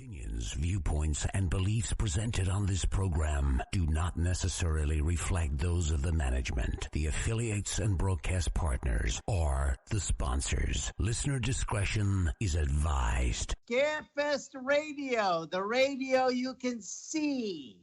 Opinions, viewpoints, and beliefs presented on this program do not necessarily reflect those of the management, the affiliates and broadcast partners, or the sponsors. Listener discretion is advised. Scarefest Radio, the radio you can see.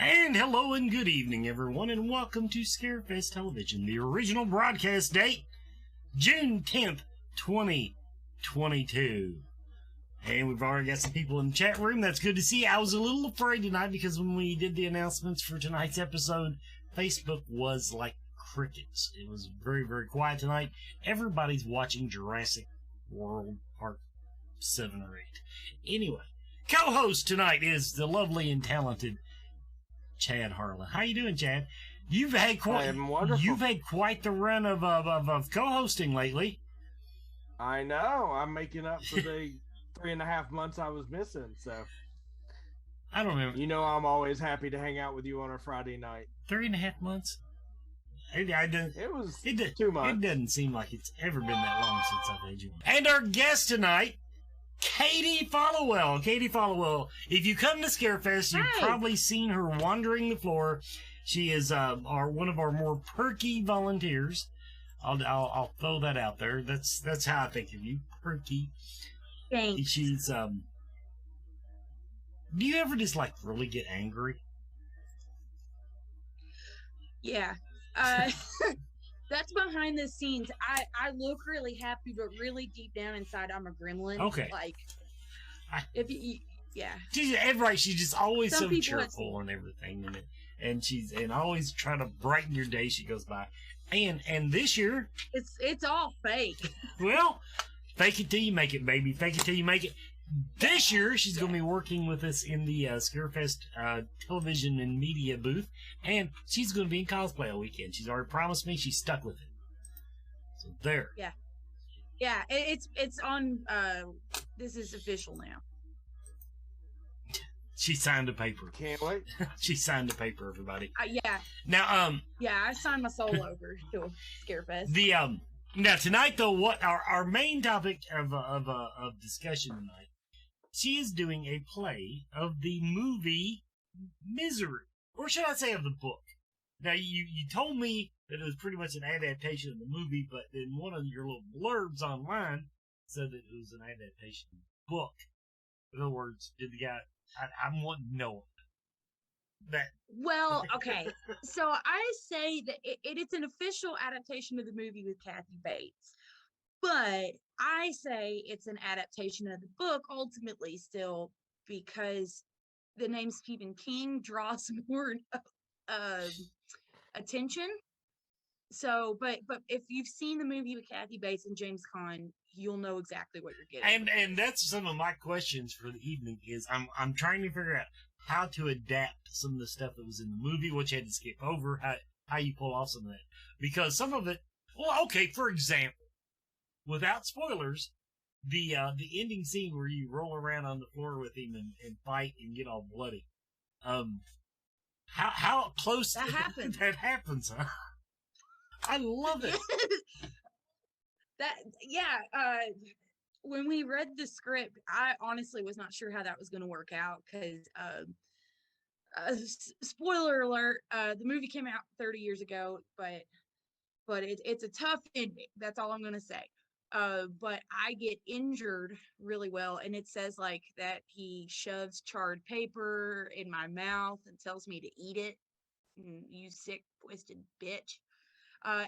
And hello and good evening, everyone, and welcome to Scarefest Television. The original broadcast date, June 10th, 2022. And we've already got some people in the chat room. That's good to see. I was a little afraid tonight because when we did the announcements for tonight's episode, Facebook was like crickets. It was very, very quiet tonight. Everybody's watching Jurassic World Part 7 or 8. Anyway, co-host tonight is the lovely and talented Chad Harlan. How you doing, Chad? You've had quite the run of co-hosting lately. I know. I'm making up for the 3.5 months I was missing. So I don't remember. You know, I'm always happy to hang out with you on a Friday night. 3.5 months. It was 2 months. It doesn't seem like it's ever been that long since I've had you. And our guest tonight, Katie Followell. Katie Followell. If you come to Scarefest, you've probably seen her wandering the floor. She is one of our more perky volunteers. I'll throw that out there. That's how I think of you, perky. Thanks. She's do you ever just like really get angry? Yeah. That's behind the scenes. I look really happy, but really deep down inside, I'm a gremlin. Okay. Like, yeah. She's just always so cheerful and everything, and she's always trying to brighten your day. She goes by, and this year it's all fake. Well, fake it till you make it, baby. Fake it till you make it. This year, she's going to be working with us in the Scarefest television and media booth, and she's going to be in cosplay all weekend. She's already promised me. She's stuck with it. So there. Yeah. It's on. This is official now. She signed a paper. Can't wait. She signed a paper, everybody. Yeah. Now, yeah, I signed my soul over to Scarefest. Now tonight, though, what our main topic of discussion tonight. She is doing a play of the movie Misery. Or should I say of the book? Now, you told me that it was pretty much an adaptation of the movie, but in one of your little blurbs online said that it was an adaptation of the book. In other words, did the guy... I'm wanting to know that. Well, okay. So I say that it's an official adaptation of the movie with Kathy Bates. But I say it's an adaptation of the book ultimately still because the name Stephen King draws more attention. So, but if you've seen the movie with Kathy Bates and James Caan, you'll know exactly what you're getting. And that's some of my questions for the evening is I'm trying to figure out how to adapt some of the stuff that was in the movie, which you had to skip over, how you pull off some of that. Because some of it, well, okay, for example, without spoilers, the ending scene where you roll around on the floor with him and fight and get all bloody. How close that happens? That happens, huh? I love it. When we read the script, I honestly was not sure how that was going to work out because, spoiler alert, the movie came out 30 years ago, but it's a tough ending. That's all I'm going to say. But I get injured really well, and it says like that he shoves charred paper in my mouth and tells me to eat it. You sick, twisted bitch.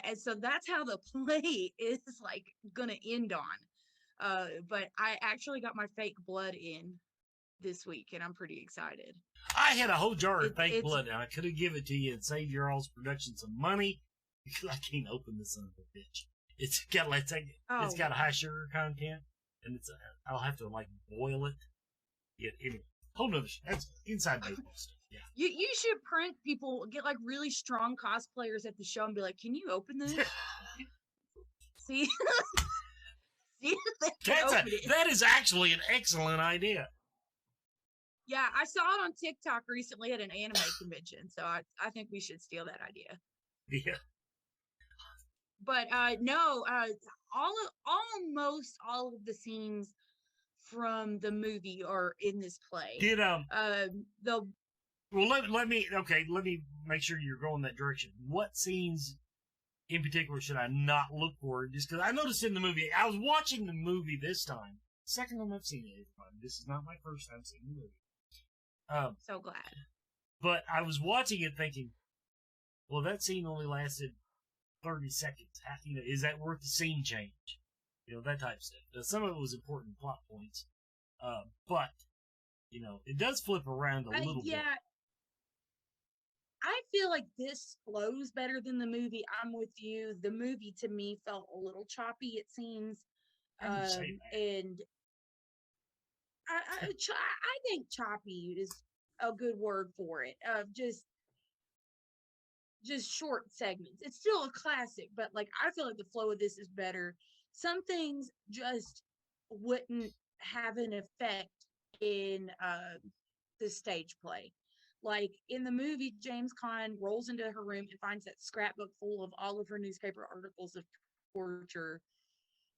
And so that's how the play is like gonna end on. But I actually got my fake blood in this week, and I'm pretty excited. I had a whole jar of fake blood, and I could have given it to you and saved your all's production some money. because I can't open this son of a bitch. It's got Oh. it's got a high sugar content, and I'll have to like boil it. Yeah, anyway, whole nother. That's inside baseball stuff. Yeah. You should print people, get like really strong cosplayers at the show and be like, "Can you open this?" See, see if they can open it. That is actually an excellent idea. Yeah, I saw it on TikTok recently at an anime convention, so I think we should steal that idea. Yeah. But no, almost all of the scenes from the movie are in this play. Did the well let me make sure you're going that direction. What scenes in particular should I not look for? Just because I noticed in the movie, I was watching the movie this time. Second time I've seen it. This is not my first time seeing the movie. So glad. But I was watching it thinking, well, that scene only lasted 30 seconds. How, is that worth the scene change? That type of stuff. Now, some of it was important plot points. But, it does flip around a little bit. I feel like this flows better than the movie. I'm with you. The movie to me felt a little choppy, it seems. And I think choppy is a good word for it. Just short segments. It's still a classic, but like I feel like the flow of this is better. Some things just wouldn't have an effect in the stage play. Like in the movie, James Caan rolls into her room and finds that scrapbook full of all of her newspaper articles of torture.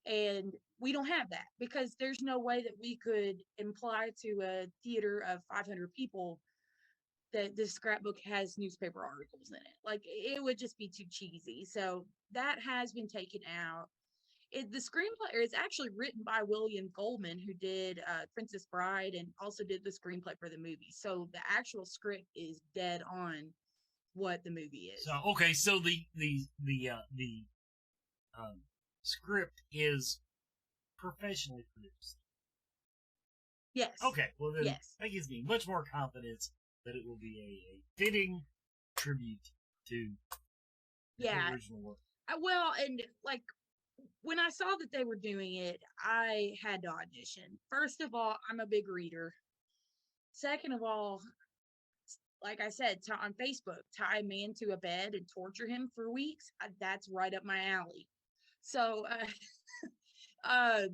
And we don't have that because there's no way that we could imply to a theater of 500 people that this scrapbook has newspaper articles in it. Like it would just be too cheesy. So that has been taken out. The screenplay is actually written by William Goldman, who did Princess Bride and also did the screenplay for the movie. So the actual script is dead on what the movie is. So okay, so the script is professionally produced. Yes. Okay. Well, then yes. That gives me much more confidence that it will be a fitting tribute to the original work. Well, and like when I saw that they were doing it, I had to audition. First of all, I'm a big reader. Second of all, like I said, on Facebook, tie a man to a bed and torture him for weeks. That's right up my alley. So, I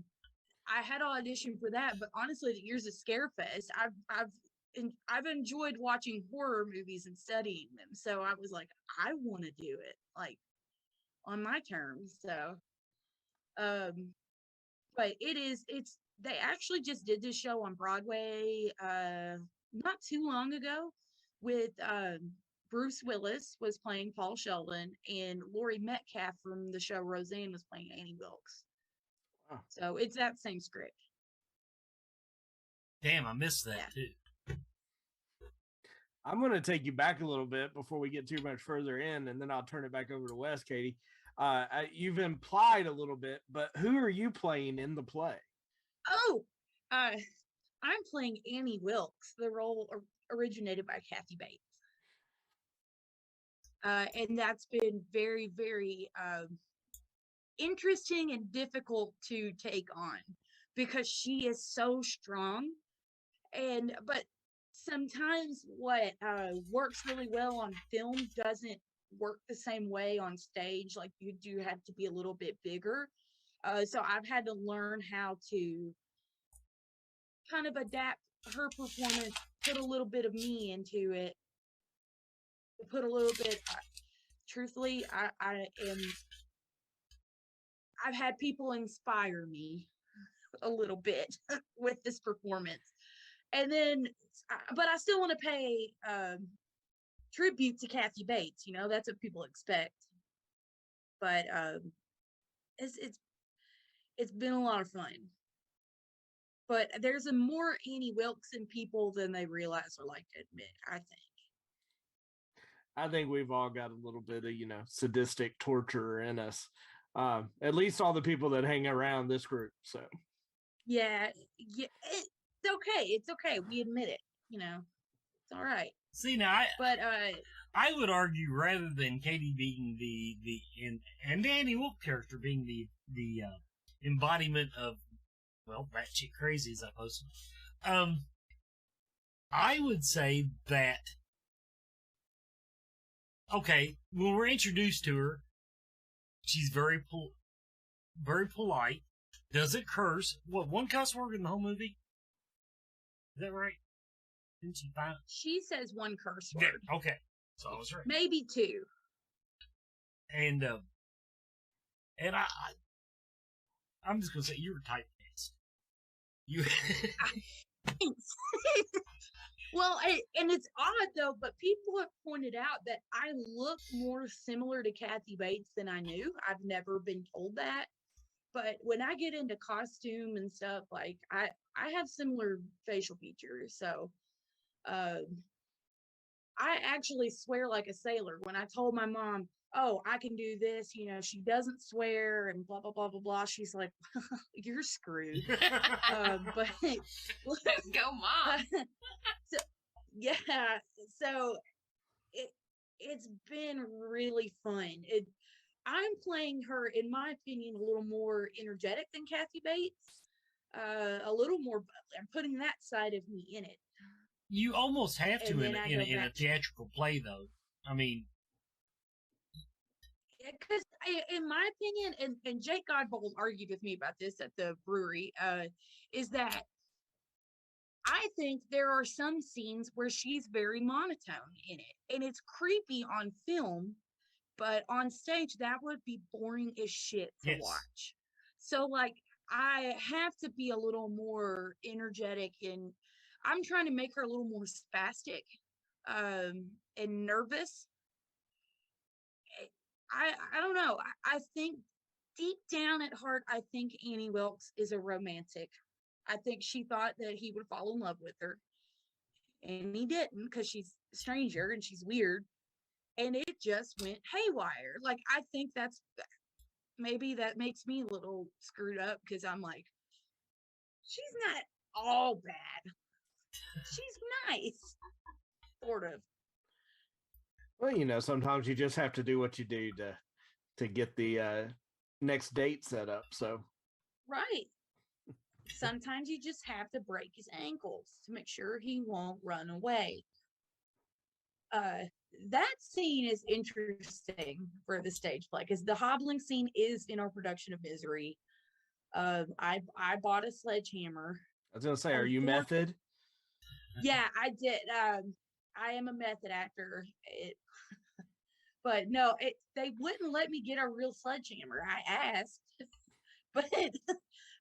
had to audition for that. But honestly, the Years of Scarefest, I've enjoyed watching horror movies and studying them. So I was like, I want to do it like on my terms. So, but they actually just did this show on Broadway, not too long ago with, Bruce Willis was playing Paul Sheldon and Laurie Metcalf from the show Roseanne was playing Annie Wilkes. Wow. So it's that same script. Damn, I missed that too. I'm going to take you back a little bit before we get too much further in, and then I'll turn it back over to Wes, Katie. You've implied a little bit, but who are you playing in the play? Oh, I'm playing Annie Wilkes. The role originated by Kathy Bates. And that's been very, very interesting and difficult to take on because she is so strong. But sometimes what works really well on film doesn't work the same way on stage. Like you do have to be a little bit bigger. So I've had to learn how to kind of adapt her performance, put a little bit of me into it, put a little bit. Truthfully, I've had people inspire me a little bit with this performance. And then, but I still want to pay tribute to Kathy Bates. That's what people expect. But it's been a lot of fun. But there's a more Annie Wilkes in people than they realize or like to admit, I think. I think we've all got a little bit of, sadistic torture in us. At least all the people that hang around this group. So, yeah, it's okay. It's okay. We admit it. It's all right. See now, I would argue rather than Katie being and Danny Wolf character being the embodiment of, well, batshit crazy as I posted. I would say that, okay, when we're introduced to her, she's very polite, doesn't curse. What, one cuss word in the whole movie? Is that right? Didn't she find? She says one curse word. Yeah, okay, so I was right. Maybe two. And I'm just gonna say you were typecast. You. Thanks. Well, and it's odd though, but people have pointed out that I look more similar to Kathy Bates than I knew. I've never been told that, but when I get into costume and stuff, like I have similar facial features. So, I actually swear like a sailor. When I told my mom, "Oh, I can do this," she doesn't swear and blah blah blah blah blah. She's like, "You're screwed." But Go, Mom. so, yeah, so it's been really fun. I'm playing her, in my opinion, a little more energetic than Kathy Bates. A little more. I'm putting that side of me in it. You almost have to in a back. theatrical play, though. I mean, Because in my opinion, and Jake Godbold argued with me about this at the brewery, is that I think there are some scenes where she's very monotone in it, and it's creepy on film, but on stage that would be boring as shit to watch. So like I have to be a little more energetic, and I'm trying to make her a little more spastic and nervous. I don't know. I think deep down at heart, I think Annie Wilkes is a romantic. I think she thought that he would fall in love with her, and he didn't because she's a stranger and she's weird, and it just went haywire. Like I think maybe that makes me a little screwed up because I'm like, she's not all bad. She's nice, sort of. Well, sometimes you just have to do what you do to get the next date set up. So, right. Sometimes you just have to break his ankles to make sure he won't run away. That scene is interesting for the stage play because the hobbling scene is in our production of Misery. I bought a sledgehammer. I was gonna say, are you method? Yeah, I did. I am a method actor. But no, they wouldn't let me get a real sledgehammer. I asked, but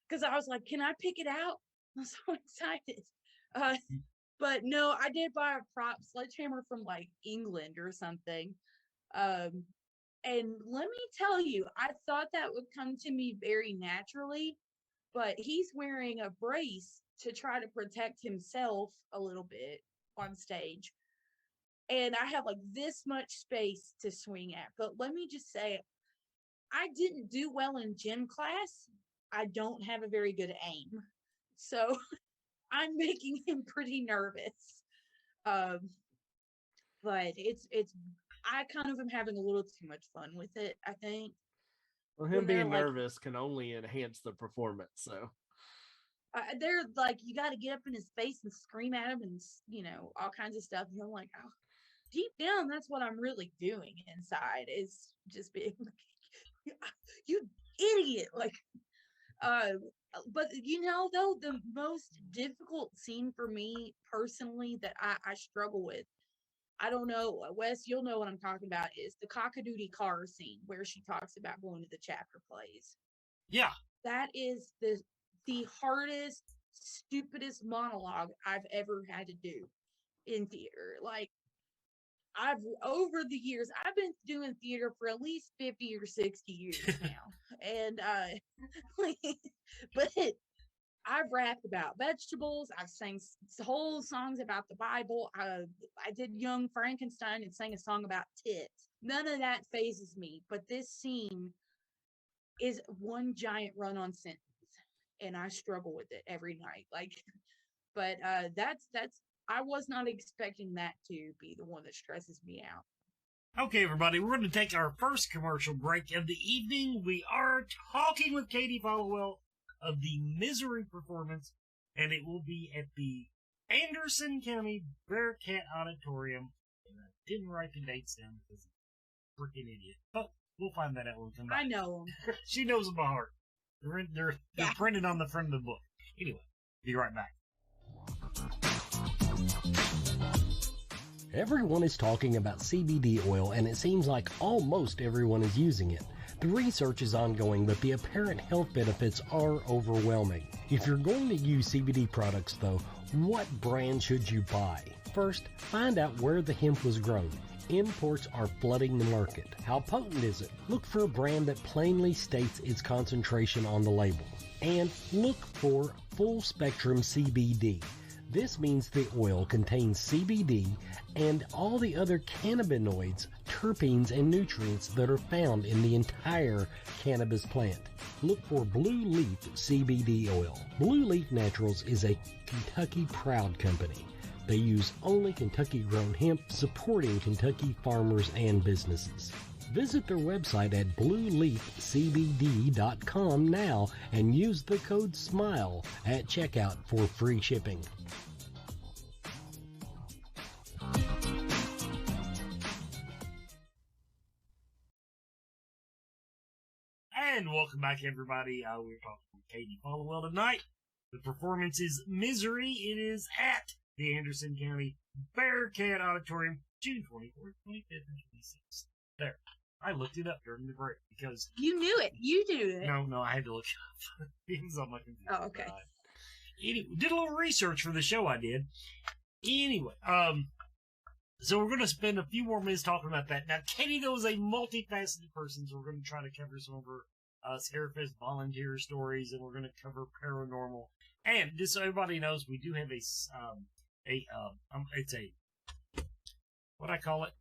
because I was like, "Can I pick it out?" I'm so excited. But no, I did buy a prop sledgehammer from like England or something. And let me tell you, I thought that would come to me very naturally, but he's wearing a brace to try to protect himself a little bit on stage. And I have like this much space to swing at. But let me just say, I didn't do well in gym class. I don't have a very good aim. So I'm making him pretty nervous. But it's I kind of am having a little too much fun with it, I think. Well, him being nervous can only enhance the performance. So they're like, you got to get up in his face and scream at him and, all kinds of stuff. And I'm like, oh, deep down, that's what I'm really doing inside is just being like, you idiot. Like, but though, the most difficult scene for me personally that I struggle with, I don't know, Wes, you'll know what I'm talking about, is the cockadoodie car scene where she talks about going to the chapter plays. Yeah. That is the hardest, stupidest monologue I've ever had to do in theater. Like, over the years, I've been doing theater for at least 50 or 60 years now. And, but I've rapped about vegetables. I've sang whole songs about the Bible. I did Young Frankenstein and sang a song about tits. None of that phases me. But this scene is one giant run-on sentence, and I struggle with it every night. Like, but that's I was not expecting that to be the one that stresses me out. Okay, everybody, we're going to take our first commercial break of the evening. We are talking with Katie Followell of the Misery performance, and it will be at the Anderson County Bearcat Auditorium. And I didn't write the dates down because I'm a freaking idiot. But we'll find that out when we come back. I know them. She knows them by heart. They're printed on the front of the book. Anyway, be right back. Everyone is talking about CBD oil, and it seems like almost everyone is using it. The research is ongoing, but the apparent health benefits are overwhelming. If you're going to use CBD products, though, what brand should you buy? First, find out where the hemp was grown. Imports are flooding the market. How potent is it? Look for a brand that plainly states its concentration on the label. And look for full spectrum CBD. This means the oil contains CBD and all the other cannabinoids, terpenes, and nutrients that are found in the entire cannabis plant. Look for Blue Leaf CBD oil. Blue Leaf Naturals is a Kentucky proud company. They use only Kentucky-grown hemp, supporting Kentucky farmers and businesses. Visit their website at blueleafcbd.com now and use the code SMILE at checkout for free shipping. And welcome back, everybody. We're talking with Katie Followell tonight. The performance is Misery. It is at the Anderson County Bearcat Auditorium, June 24th, 25th, and 26th. There. I looked it up during the break because... You knew it. You knew it. No, I had to look it up. It was on my computer. Oh, okay. Anyway, did a little research for the show I did. Anyway, so we're going to spend a few more minutes talking about that. Now, Katie, though, is a multifaceted person, so we're going to try to cover some of her Scarefest volunteer stories, and we're going to cover paranormal. And just so everybody knows, we do have it's a, what I call it?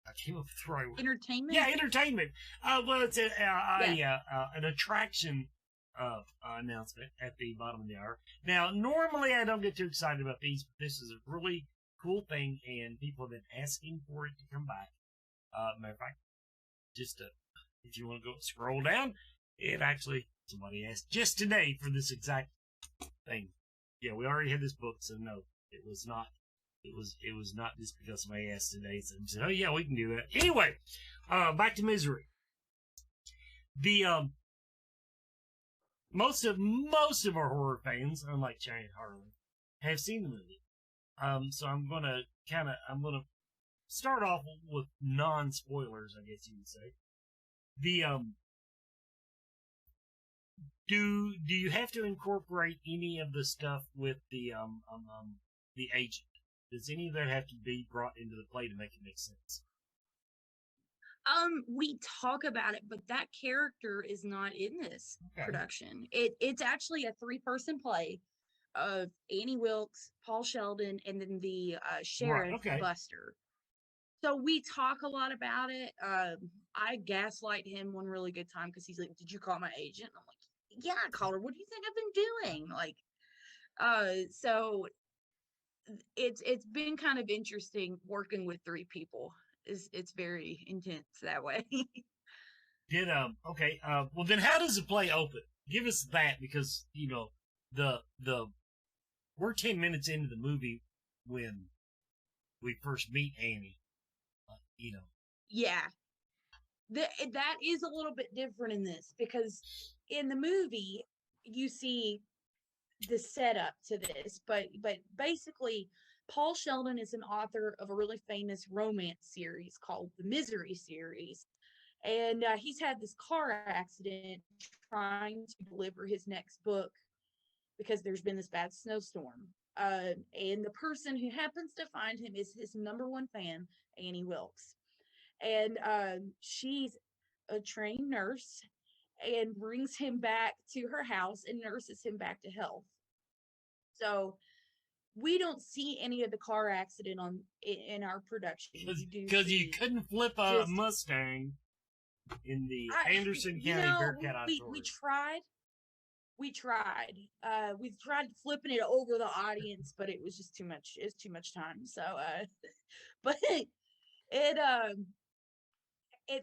I came up with the right word. Entertainment? Yeah, entertainment. Well, it's an attraction announcement at the bottom of the hour. Now, normally I don't get too excited about these, but this is a really cool thing, and people have been asking for it to come back. Matter of fact, just if you want to go scroll down, it actually, somebody asked just today for this exact thing. Yeah, we already had this book, so no, it was not. It was not just because somebody asked today. So said, oh yeah, we can do that. Anyway, back to Misery. The most of our horror fans, unlike Giant Harlan, have seen the movie. So I'm gonna start off with non-spoilers, I guess you would say. The do you have to incorporate any of the stuff with the agent? Does any of that have to be brought into the play to make it make sense? We talk about it, but that character is not in this production. It's actually a 3-person play of Annie Wilkes, Paul Sheldon, and then the sheriff, Buster. So we talk a lot about it. I gaslight him one really good time because he's like, "Did you call my agent?" I'm like, "Yeah, I called her. What do you think I've been doing?" Like, so it's been kind of interesting working with 3 people. It's very intense that way. Well then how does the play open? Give us that, because we're 10 minutes into the movie when we first meet Annie. Yeah. That is a little bit different in this, because in the movie you see the setup to this, but basically Paul Sheldon is an author of a really famous romance series called the Misery series, and he's had this car accident trying to deliver his next book because there's been this bad snowstorm, and the person who happens to find him is his #1 fan, Annie Wilkes, and she's a trained nurse and brings him back to her house and nurses him back to health. So we don't see any of the car accident in our production. Because you couldn't flip a Mustang in the Anderson County Bearcat Auditorium. We tried. We tried. We tried flipping it over the audience, but it was just too much. It's too much time. So, but it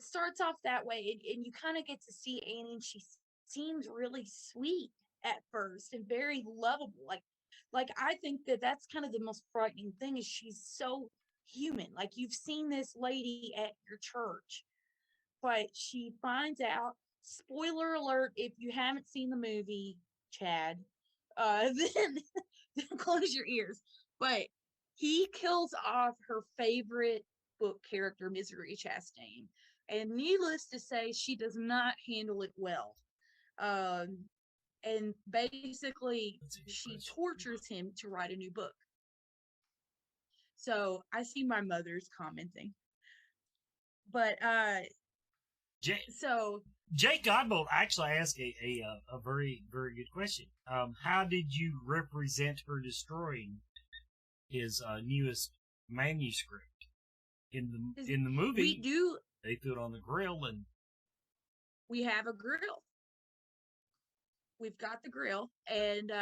starts off that way, and you kind of get to see Annie, and she seems really sweet at first and very lovable. Like I think that's kind of the most frightening thing is she's so human. Like you've seen this lady at your church, but she finds out. Spoiler alert! If you haven't seen the movie, Chad, then close your ears. But he kills off her favorite book character, Misery Chastain, and needless to say, she does not handle it well. And basically, she tortures him to write a new book. So I see my mother's commenting, but so Jake Godbolt actually asked a very, very good question. How did you represent her destroying his newest manuscript in the movie? We do. They threw it on the grill, and we have a grill. We've got the grill, and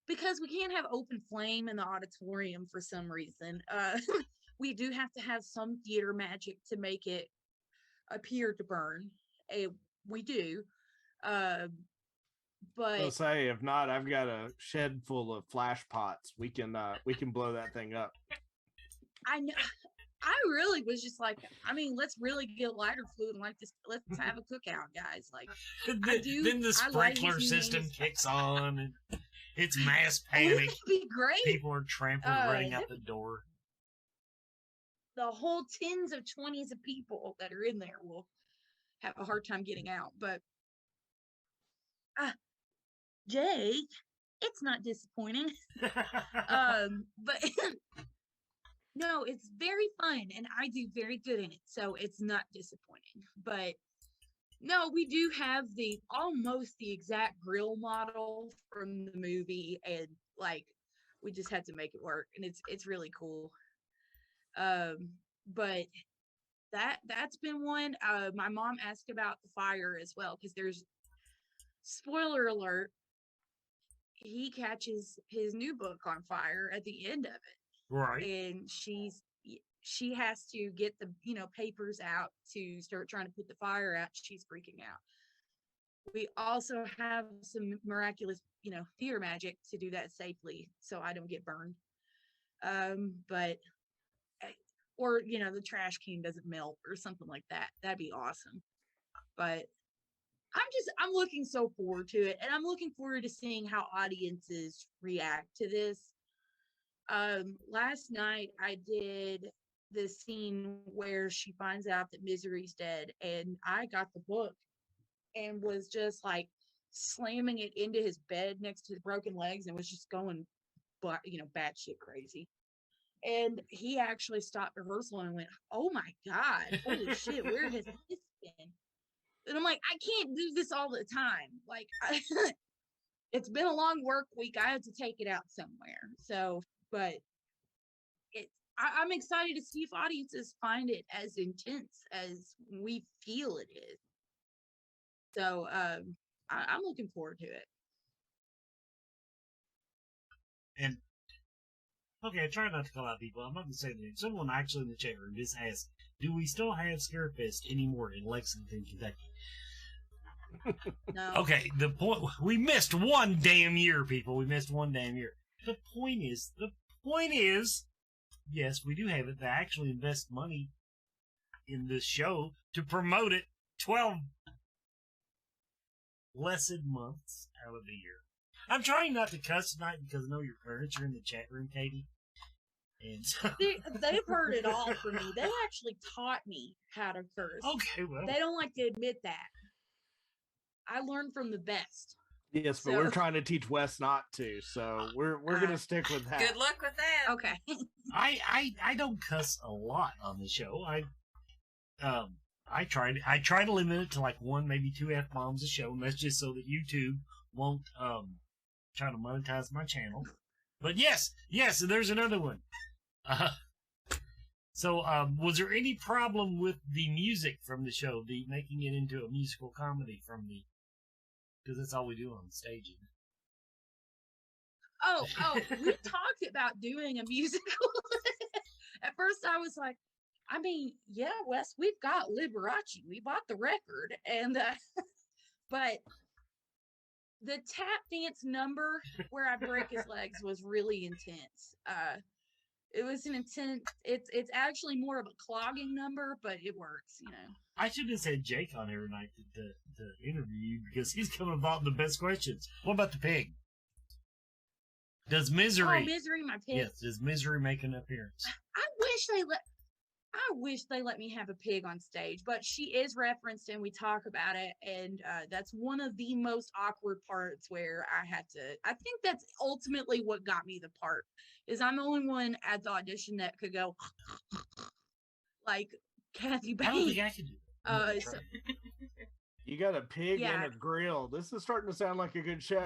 because we can't have open flame in the auditorium for some reason. We do have to have some theater magic to make it appear to burn. We do. But I'll say, if not, I've got a shed full of flash pots. We can blow that thing up. I know. I really was just like, I mean, let's really get lighter fluid and like this. Let's have a cookout, guys. Like, then the sprinkler system kicks on, and it's mass panic. It would be great. People are trampling, running out the door. The whole tens of 20s of people that are in there will have a hard time getting out. But Jake, it's not disappointing. But no, it's very fun, and I do very good in it, so it's not disappointing. But no, we do have almost the exact grill model from the movie, and like we just had to make it work, and it's really cool. But that's been one. My mom asked about the fire as well, because there's, spoiler alert, he catches his new book on fire at the end of it. Right. And she has to get the papers out to start trying to put the fire out. She's freaking out. We also have some miraculous theater magic to do that safely so I don't get burned. But or the trash can doesn't melt or something like that. That'd be awesome. But I'm looking so forward to it, and I'm looking forward to seeing how audiences react to this. Last night I did the scene where she finds out that Misery's dead, and I got the book and was just like slamming it into his bed next to his broken legs and was just going batshit crazy. And he actually stopped rehearsal and went, "Oh my God, holy shit, where has this been?" And I'm like, I can't do this all the time. Like, it's been a long work week. I had to take it out somewhere. So, but I'm excited to see if audiences find it as intense as we feel it is. So, I'm looking forward to it. And okay, I try not to call out people. I'm not going to say the name. Someone actually in the chat room just asked, do we still have Scarefest anymore in Lexington, Kentucky? No. Okay, the point, we missed one damn year, people. We missed one damn year. The point is, yes, we do have it. They actually invest money in this show to promote it 12 blessed months out of the year. I'm trying not to cuss tonight because I know your parents are in the chat room, Katie. And so they've heard it all from me. They actually taught me how to curse. Okay, well. They don't like to admit that. I learned from the best. Yes, but we're trying to teach Wes not to, so we're gonna stick with that. Good luck with that. Okay. I don't cuss a lot on the show. I try to limit it to like 1, maybe 2 F-bombs a show, and that's just so that YouTube won't try to monetize my channel. But yes, and there's another one. So, was there any problem with the music from the show, the making it into a musical comedy because that's all we do on stage. Oh, we talked about doing a musical. At first I was like, I mean, yeah, Wes, we've got Liberace. We bought the record. And, but the tap dance number where I break his legs was really intense. It was an intense, it's actually more of a clogging number, but it works, you know. I should have said Jake on every night to interview you because he's coming about the best questions. What about the pig? Does Misery? Oh, Misery, my pig. Yes, does Misery make an appearance? I wish they let me have a pig on stage, but she is referenced and we talk about it, and that's one of the most awkward parts where I think that's ultimately what got me the part, is I'm the only one at the audition that could go like Kathy Bates. I don't think I could do that. You got a pig and a grill. This is starting to sound like a good show.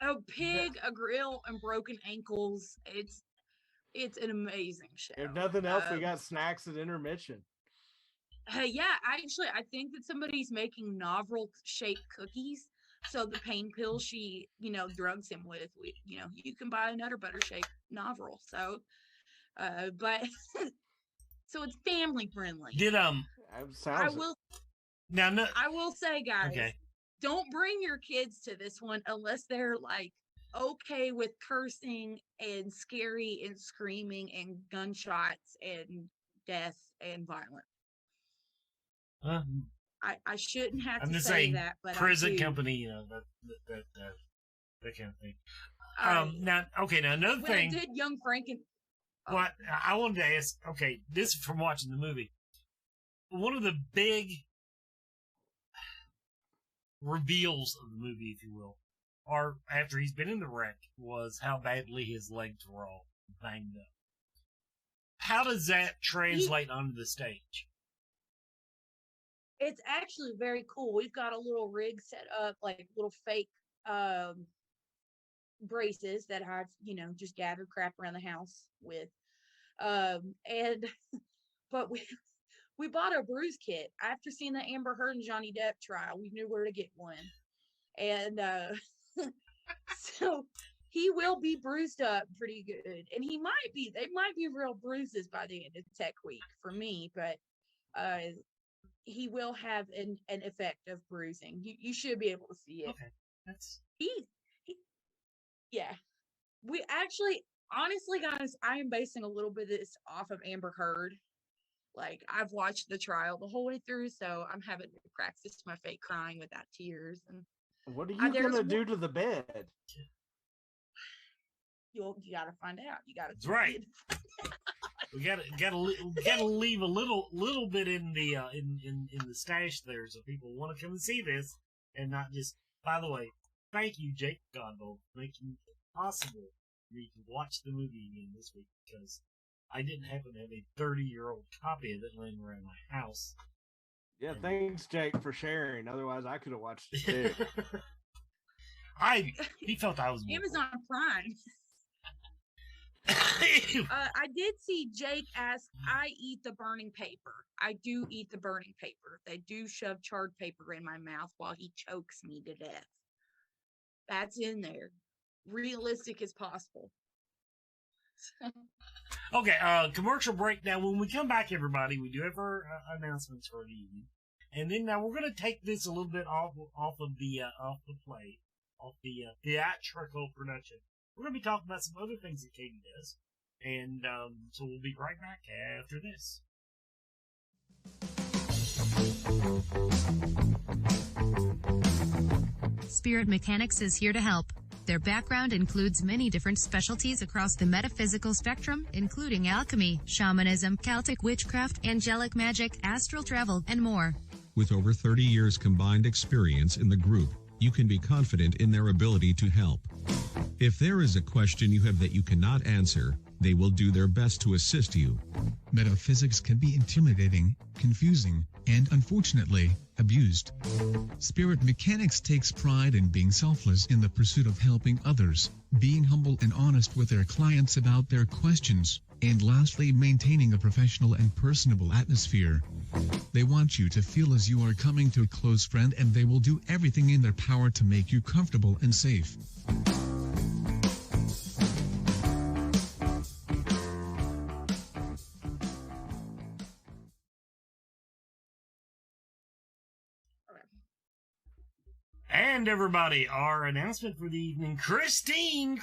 A pig, a grill, and broken ankles. It's an amazing show. If nothing else, we got snacks at intermission. Yeah, actually, I think that somebody's making novel-shaped cookies. So the pain pill she, drugs him with, you can buy a Nutter Butter-shaped novel. So, but so it's family friendly. I will say, guys, okay, don't bring your kids to this one unless they're like okay with cursing and scary and screaming and gunshots and death and violence. I shouldn't have I'm to just say saying, that, but present company, that kind of thing. Now another thing. I did Young Franken. What I wanted to ask, okay, this is from watching the movie. One of the big reveals of the movie, if you will, or after he's been in the wreck, was how badly his legs were all banged up. How does that translate onto the stage? It's actually very cool. We've got a little rig set up, like little fake braces that I've, just gathered crap around the house with. But we bought a bruise kit. After seeing the Amber Heard and Johnny Depp trial, we knew where to get one. And so he will be bruised up pretty good. And they might be real bruises by the end of Tech Week for me, but he will have an effect of bruising. You should be able to see it. Okay. That's yeah. We actually, honestly, guys, I am basing a little bit of this off of Amber Heard. Like, I've watched the trial the whole way through, so I'm having to practice my fake crying without tears. And what are you gonna do to the bed? You gotta find out. You gotta. That's right. We gotta leave a little bit in the stash there, so people want to come and see this, and not just. By the way, thank you, Jake Godbold, for making it possible for me to watch the movie again this week, because I didn't happen to have a 30-year-old copy of it laying around my house. Yeah, thanks, Jake, for sharing. Otherwise, I could have watched it too. He felt I was Amazon Prime. I did see Jake ask, I eat the burning paper. I do eat the burning paper. They do shove charred paper in my mouth while he chokes me to death. That's in there. Realistic as possible. Okay, commercial break. Now, when we come back, everybody, we do have our announcements for the evening. And then now we're going to take this a little bit off the theatrical production. We're going to be talking about some other things that Katie does. And so we'll be right back after this. Spirit Mechanics is here to help. Their background includes many different specialties across the metaphysical spectrum, including alchemy, shamanism, Celtic witchcraft, angelic magic, astral travel, and more. With over 30 years combined experience in the group, you can be confident in their ability to help. If there is a question you have that you cannot answer, They will do their best to assist you. Metaphysics can be intimidating, confusing, and unfortunately, abused. Spirit Mechanics takes pride in being selfless in the pursuit of helping others, being humble and honest with their clients about their questions, and lastly, maintaining a professional and personable atmosphere. They want you to feel as you are coming to a close friend, and they will do everything in their power to make you comfortable and safe. And everybody, our announcement for the evening, Christine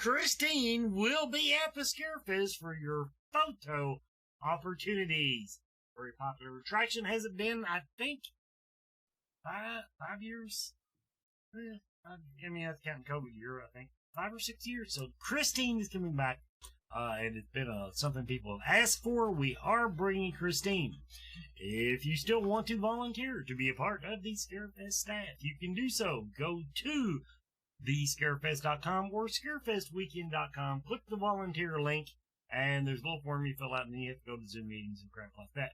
will be at the Scarefest for your photo opportunities. Very popular attraction. Has it been, I think, 5 years? I mean, that's counting COVID year, I think. 5 or 6 years. So Christine is coming back. And it's been something people have asked for. We are bringing Christine. If you still want to volunteer to be a part of the Scarefest staff, you can do so. Go to thescarefest.com or scarefestweekend.com. Click the volunteer link, and there's a little form you fill out, and then you have to go to Zoom meetings and crap like that.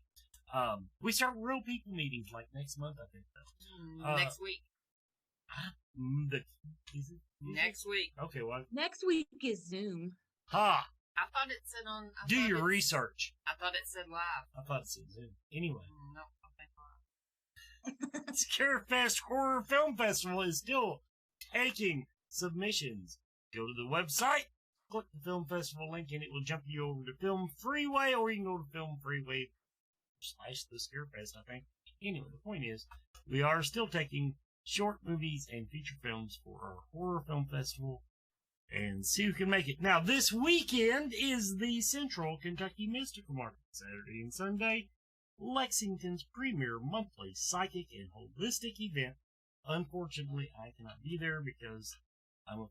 We start real people meetings like next month, I think. Next week. Is it? Next week. Okay, well. Next week is Zoom. Ha! I thought it said on. Do your research. I thought it said live. I thought it said Zoom. Anyway. No, I think live. Scarefest Horror Film Festival is still taking submissions. Go to the website, click the Film Festival link, and it will jump you over to Film Freeway, or you can go to Film Freeway / the Scarefest, I think. Anyway, the point is, we are still taking short movies and feature films for our Horror Film Festival, and see who can make it. Now, this weekend is the Central Kentucky Mystical Market. Saturday and Sunday, Lexington's premier monthly psychic and holistic event. Unfortunately, I cannot be there because I'm a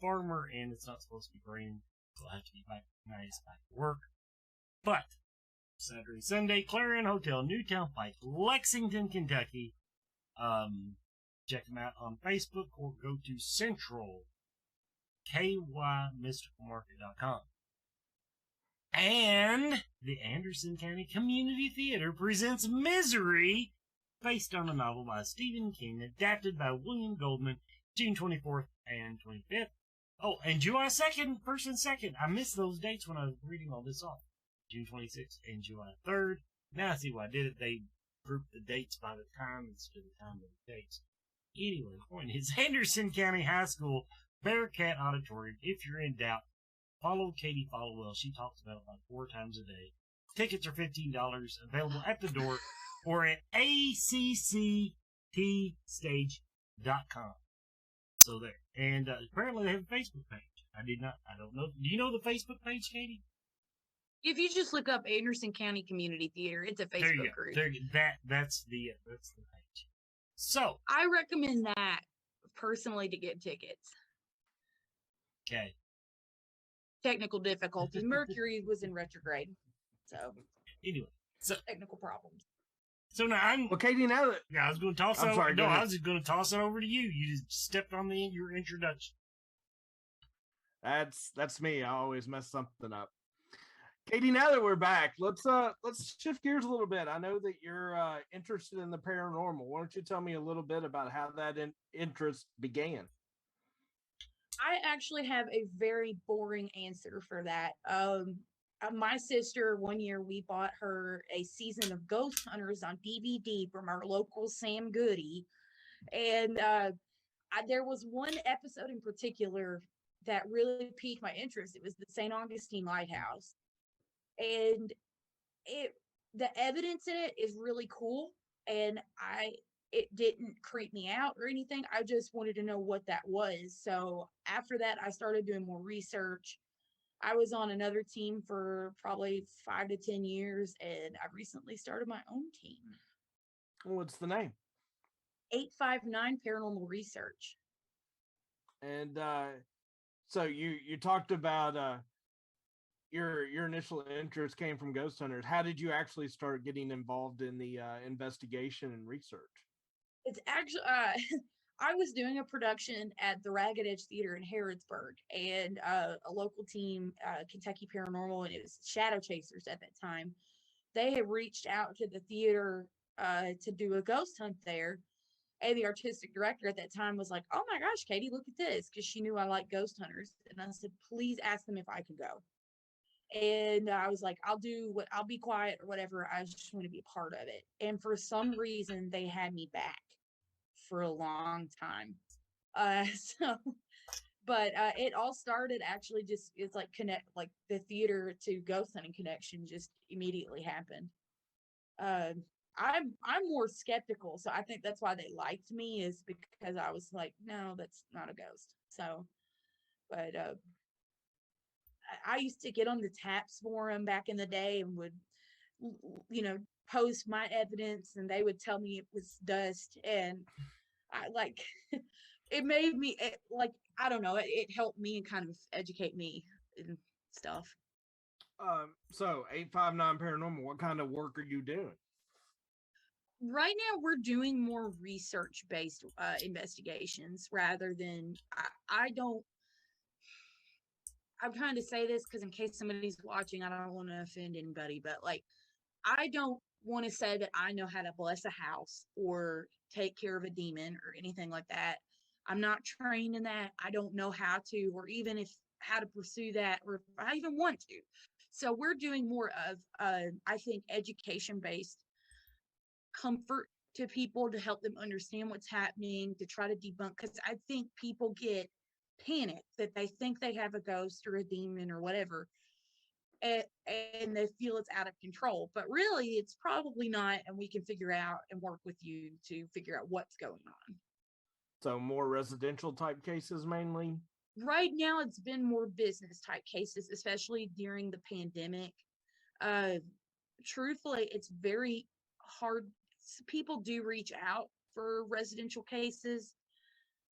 farmer and it's not supposed to be raining, so I have to be back to work. But Saturday, Sunday, Clarion Hotel, Newtown Pike, Lexington, Kentucky. Check them out on Facebook or go to KYMysticalMarket.com. And the Anderson County Community Theater presents Misery, based on a novel by Stephen King, adapted by William Goldman, June 24th and 25th. Oh, and July 2nd, 1st and 2nd. I missed those dates when I was reading all this off. June 26th and July 3rd. Now I see why I did it. They grouped the dates by the time instead of the time of the dates. Anyway, the point is, Anderson County High School, Bearcat Auditorium. If you're in doubt, follow Katie Followell. She talks about it like 4 times a day. Tickets are $15, available at the door or at accstage.com. So there. And apparently they have a Facebook page. I don't know. Do you know the Facebook page, Katie? If you just look up Anderson County Community Theater, it's a Facebook group. That's the page. So I recommend that personally to get tickets. Okay. Technical difficulties. Mercury was in retrograde, so anyway, technical problems. So now Well, Katie, now that I was going to toss it. I was going to toss it over to you. You just stepped on your introduction. That's me. I always mess something up. Katie, now that we're back, let's shift gears a little bit. I know that you're interested in the paranormal. Why don't you tell me a little bit about how that interest began? I actually have a very boring answer for that. My sister, one year we bought her a season of Ghost Hunters on DVD from our local Sam Goody, and there was one episode in particular that really piqued my interest. It was the St. Augustine Lighthouse. And the evidence in it is really cool, and it didn't creep me out or anything. I just wanted to know what that was. So after that, I started doing more research. I was on another team for probably 5 to 10 years, and I recently started my own team. What's the name? 859 Paranormal Research. And so you talked about your initial interest came from Ghost Hunters. How did you actually start getting involved in the investigation and research? It's actually I was doing a production at the Ragged Edge Theater in Harrodsburg, and a local team, Kentucky Paranormal, and it was Shadow Chasers at that time. They had reached out to the theater to do a ghost hunt there. And the artistic director at that time was like, "Oh my gosh, Katie, look at this," because she knew I like ghost hunters. And I said, "Please ask them if I can go." And I was like, I'll be quiet or whatever. I just want to be a part of it. And for some reason, they had me back for a long time. So, but it all started actually just, it's like like the theater to ghost hunting connection just immediately happened. Uh, I'm more skeptical, so I think that's why they liked me, is because I was like, no, that's not a ghost. So, but I used to get on the TAPS forum back in the day and would, post my evidence, and they would tell me it was dust, and I like it made me like, I don't know, it helped me and kind of educate me and stuff. So 859 Paranormal, what kind of work are you doing? Right now we're doing more research based investigations rather than I'm trying to say this because in case somebody's watching, I don't want to offend anybody, but like, I don't want to say that I know how to bless a house or take care of a demon or anything like that. I'm not trained in that. I don't know how to, or even if how to pursue that, or if I even want to. So we're doing more of, I think, education based comfort to people to help them understand what's happening, to try to debunk, because I think people get panicked that they think they have a ghost or a demon or whatever, and, and they feel it's out of control, but really it's probably not, and we can figure out and work with you to figure out what's going on. So more residential type cases mainly? Right now it's been more business type cases, especially during the pandemic. uh Truthfully, it's very hard. People do reach out for residential cases,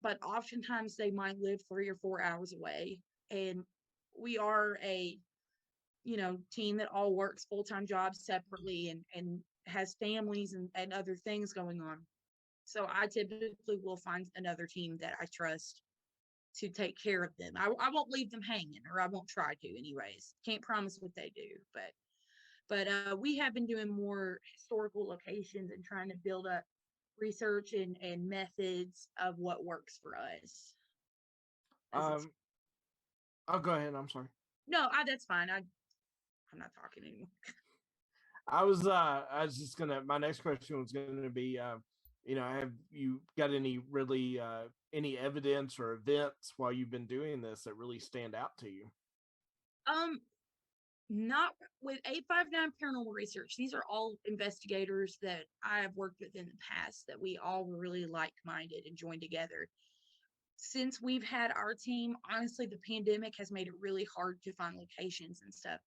but oftentimes they might live 3 or 4 hours away. And we are a, team that all works full-time jobs separately and has families and other things going on. So I typically will find another team that I trust to take care of them. I won't leave them hanging, or I won't try to anyways. Can't promise what they do, but we have been doing more historical locations and trying to build up research and methods of what works for us. I'll go ahead. I'm sorry. No, that's fine. I'm not talking anymore. I was just gonna. My next question was gonna be, have you got any really any evidence or events while you've been doing this that really stand out to you? Not with 859 Paranormal Research. These are all investigators that I have worked with in the past that we all were really like-minded and joined together. Since we've had our team, honestly, the pandemic has made it really hard to find locations and stuff.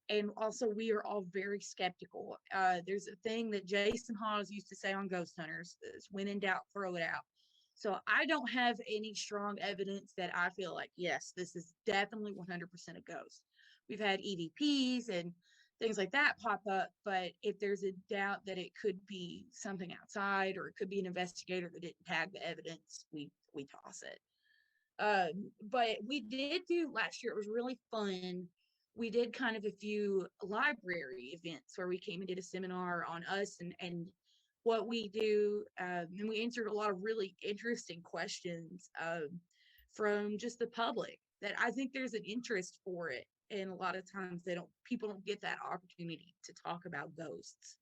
And also, we are all very skeptical. There's a thing that Jason Hawes used to say on Ghost Hunters: is when in doubt, throw it out. So I don't have any strong evidence that I feel like, yes, this is definitely 100% a ghost. We've had EVPs and things like that pop up, but if there's a doubt that it could be something outside, or it could be an investigator that didn't tag the evidence, we toss it. But we did do last year, it was really fun. We did kind of a few library events where we came and did a seminar on us and what we do, and we answered a lot of really interesting questions from just the public, that I think there's an interest for it, and a lot of times people don't get that opportunity to talk about ghosts.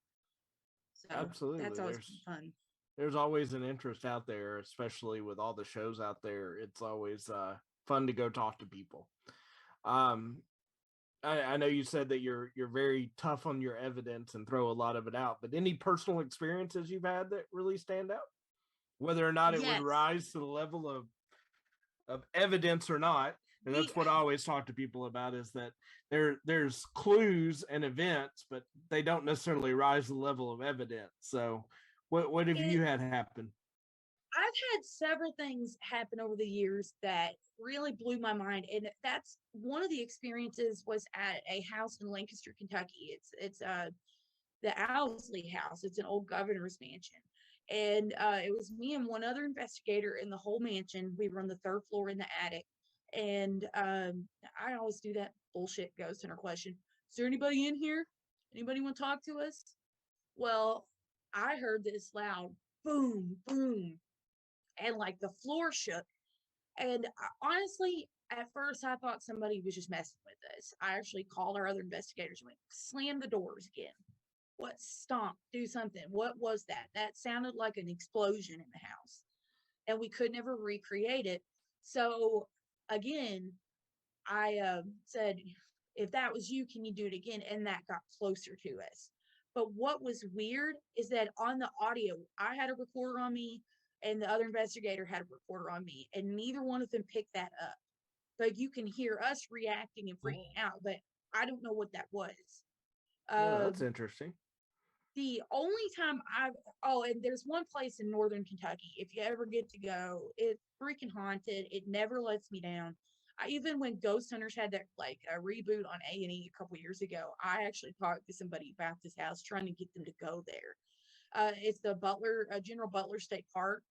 So absolutely, that's always fun. There's always an interest out there, especially with all the shows out there. It's always fun to go talk to people. I know you said that you're very tough on your evidence and throw a lot of it out, but any personal experiences you've had that really stand out, whether or not it would rise to the level of evidence or not? And that's what I always talk to people about, is that there's clues and events, but they don't necessarily rise to the level of evidence. So what have you had happen? I've had several things happen over the years that really blew my mind, and that's one of the experiences was at a house in Lancaster, Kentucky. It's the Owsley House. It's an old governor's mansion, And it was me and one other investigator in the whole mansion. We were on the third floor in the attic. And I always do that bullshit ghost hunter question. Is there anybody in here? Anybody want to talk to us? Well, I heard this loud boom, boom, and like the floor shook. And honestly, at first I thought somebody was just messing with us. I actually called our other investigators and went, slam the doors again. What? Stomp, do something. What was that? That sounded like an explosion in the house. And we could never recreate it. So again, I said, if that was you, can you do it again? And that got closer to us. But what was weird is that on the audio, I had a recorder on me and the other investigator had a recorder on me, and neither one of them picked that up. But you can hear us reacting and freaking out, but I don't know what that was. That's interesting. The only time and there's one place in northern Kentucky, if you ever get to go, it's freaking haunted. It never lets me down. Even when Ghost Hunters had that like a reboot on A&E a couple years ago, I actually talked to somebody about this house trying to get them to go there. It's the General Butler State Park.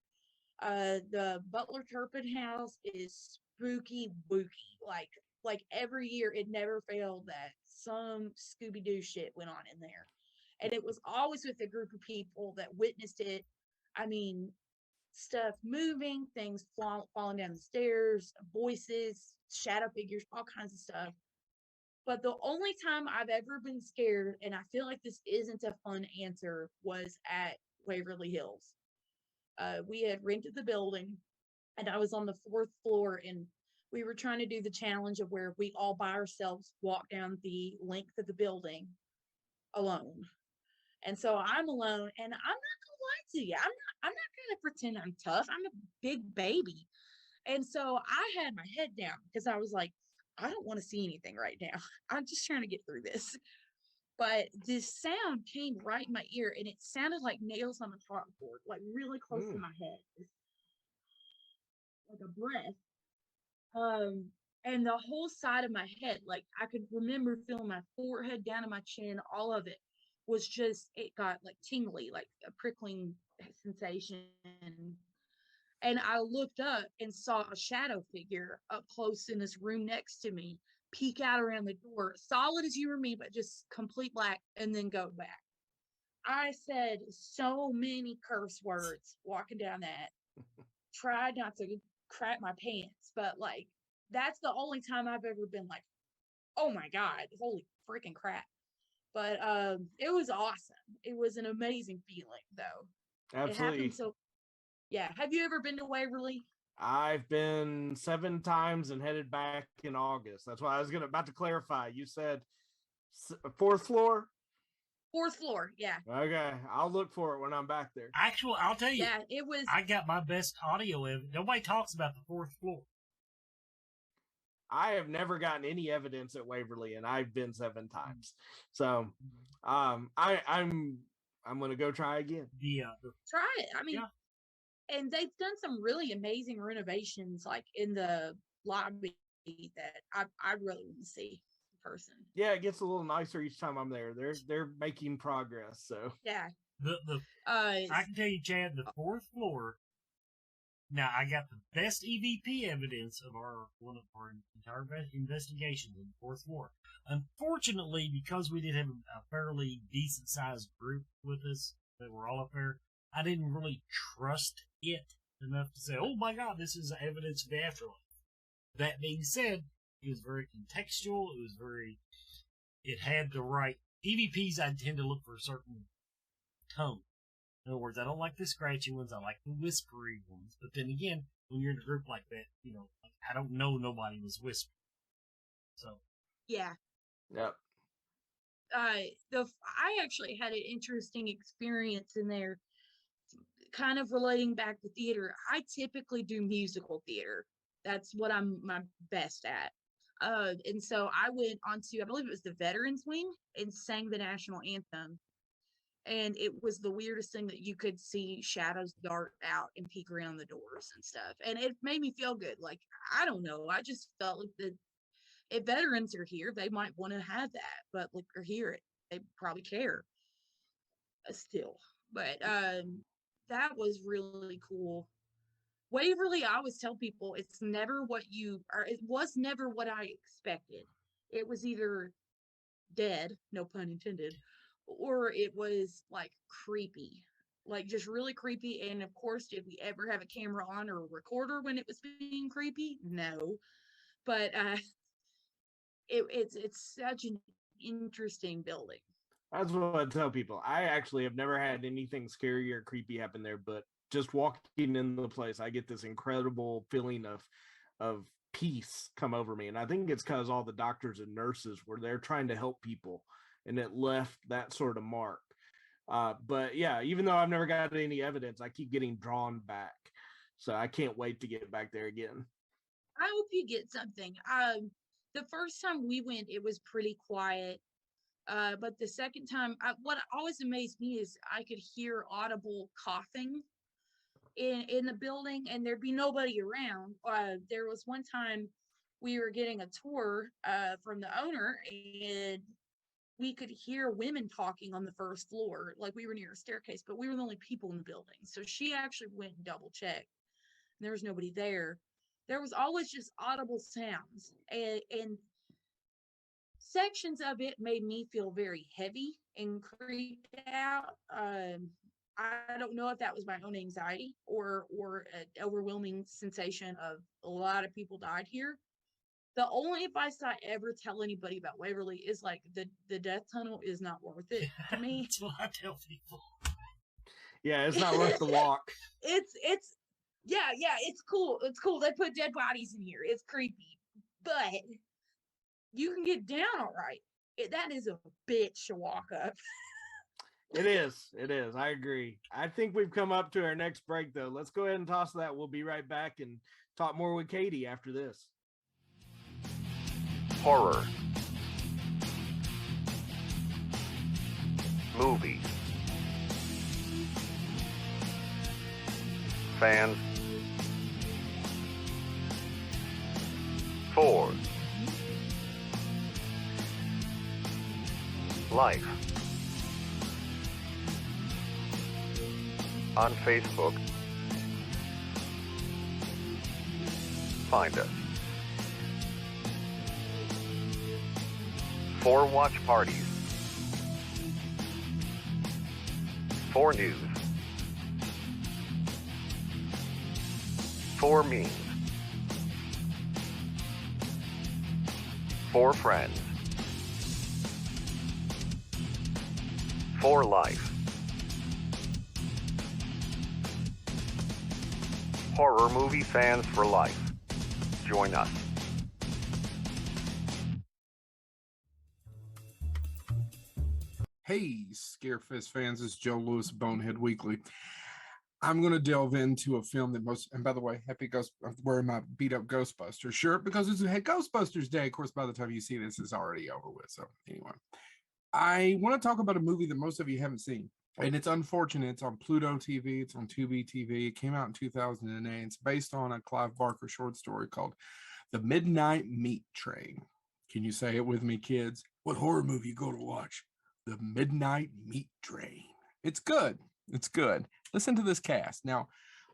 The Butler Turpin house is spooky booky. Like every year, it never failed that some Scooby-Doo shit went on in there. And it was always with a group of people that witnessed it. I mean, stuff moving, things falling down the stairs, voices, shadow figures, all kinds of stuff. But the only time I've ever been scared, and I feel like this isn't a fun answer, was at Waverly Hills. We had rented the building, and I was on the fourth floor, and we were trying to do the challenge of where we all by ourselves walk down the length of the building alone. And so I'm alone, and I'm not gonna lie to you. I'm not gonna pretend I'm tough. I'm a big baby. And so I had my head down because I was like, I don't want to see anything right now. I'm just trying to get through this. But this sound came right in my ear, and it sounded like nails on a chalkboard, like really close to my head. It's like a breath. And the whole side of my head, like I could remember feeling my forehead down to my chin, all of it was just, it got like tingly, like a prickling sensation. And I looked up and saw a shadow figure up close in this room next to me, peek out around the door, solid as you or me, but just complete black, and then go back. I said so many curse words walking down that. Tried not to crap my pants, but like that's the only time I've ever been like, oh my God, holy freaking crap. But it was awesome. It was an amazing feeling though. Absolutely. It happened so yeah. Have you ever been to Waverly? I've been 7 times and headed back in August. That's why I was about to clarify. You said fourth floor? Fourth floor, yeah. Okay, I'll look for it when I'm back there. I'll tell you. Yeah, it was. I got my best audio evidence. Nobody talks about the fourth floor. I have never gotten any evidence at Waverly, and I've been 7 times. So, I'm gonna go try again. Try it. I mean, and they've done some really amazing renovations, like in the lobby that I really want to see in person. Yeah, it gets a little nicer each time I'm there. They're making progress. So yeah. I can tell you, Chad, the fourth floor. Now, I got the best EVP evidence of one of our entire investigations on the fourth floor. Unfortunately, because we did have a fairly decent sized group with us that were all up there, I didn't really trust it enough to say, oh my God, this is evidence of the afterlife. That being said, it was very contextual. It had the right EVPs. I tend to look for a certain tone. In other words, I don't like the scratchy ones. I like the whispery ones. But then again, when you're in a group like that, I don't know nobody was whispering. So. Yeah. Yep. I actually had an interesting experience in there, kind of relating back to theater. I typically do musical theater. That's what I'm my best at. And so I went onto, I believe it was the Veterans Wing, and sang the national anthem. And it was the weirdest thing that you could see shadows dart out and peek around the doors and stuff. And it made me feel good. Like, I don't know. I just felt like that if veterans are here, they might want to have that. But or hear it. They probably care still. But that was really cool. Waverly, I always tell people it's never what you or it was never what I expected. It was either dead, no pun intended, or it was like creepy. Like just really creepy. And of course, did we ever have a camera on or a recorder when it was being creepy? No. But it's such an interesting building. That's what I tell people. I actually have never had anything scary or creepy happen there, but just walking in the place, I get this incredible feeling of peace come over me. And I think it's because all the doctors and nurses were there trying to help people, and it left that sort of mark. But yeah, even though I've never got any evidence, I keep getting drawn back. So I can't wait to get back there again. I hope you get something. The first time we went, it was pretty quiet. But the second time, what always amazed me is I could hear audible coughing in the building, and there'd be nobody around. There was one time we were getting a tour from the owner, and we could hear women talking on the first floor, like we were near a staircase, but we were the only people in the building. So she actually went and double checked. There was nobody there. There was always just audible sounds, and sections of it made me feel very heavy and creeped out. I don't know if that was my own anxiety or an overwhelming sensation of a lot of people died here. The only advice I ever tell anybody about Waverly is like the death tunnel is not worth it to me. That's what I tell people. Yeah, it's not worth the walk. It's yeah, it's cool. It's cool. They put dead bodies in here. It's creepy. But you can get down all right. That is a bitch to walk up. It is. It is. I agree. I think we've come up to our next break, though. Let's go ahead and toss that. We'll be right back and talk more with Katie after this. Horror. Movies. Fans. For. Life. On Facebook. Find us. For watch parties. For news. For memes. For friends. For life. Horror movie fans for life. Join us. Hey, Scarefest fans, it's Joe Lewis, Bonehead Weekly. I'm going to delve into a film that and by the way, happy Ghost, I'm wearing my beat up Ghostbusters shirt because it's Ghostbusters Day. Of course, by the time you see this, it's already over with. So anyway, I want to talk about a movie that most of you haven't seen. And it's unfortunate. It's on Pluto TV. It's on Tubi TV. It came out in 2008. It's based on a Clive Barker short story called The Midnight Meat Train. Can you say it with me, kids? What horror movie you go to watch? The Midnight Meat Train. It's good. It's good. Listen to this cast. Now,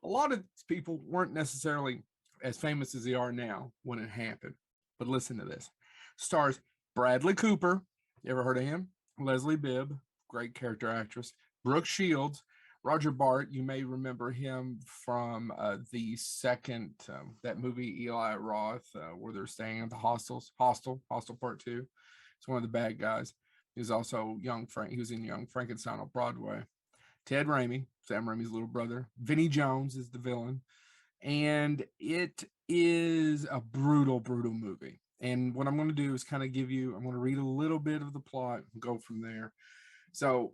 a lot of these people weren't necessarily as famous as they are now when it happened. But listen to this. Stars Bradley Cooper. You ever heard of him? Leslie Bibb, great character actress. Brooke Shields. Roger Bart, you may remember him from the second, that movie Eli Roth, where they're staying at the Hostel Part 2. It's one of the bad guys. He's also young Frank. He was in Young Frankenstein on Broadway. Ted Raimi, Sam Raimi's little brother. Vinnie Jones is the villain. And it is a brutal, brutal movie. And what I'm going to do is kind of I'm going to read a little bit of the plot and go from there. So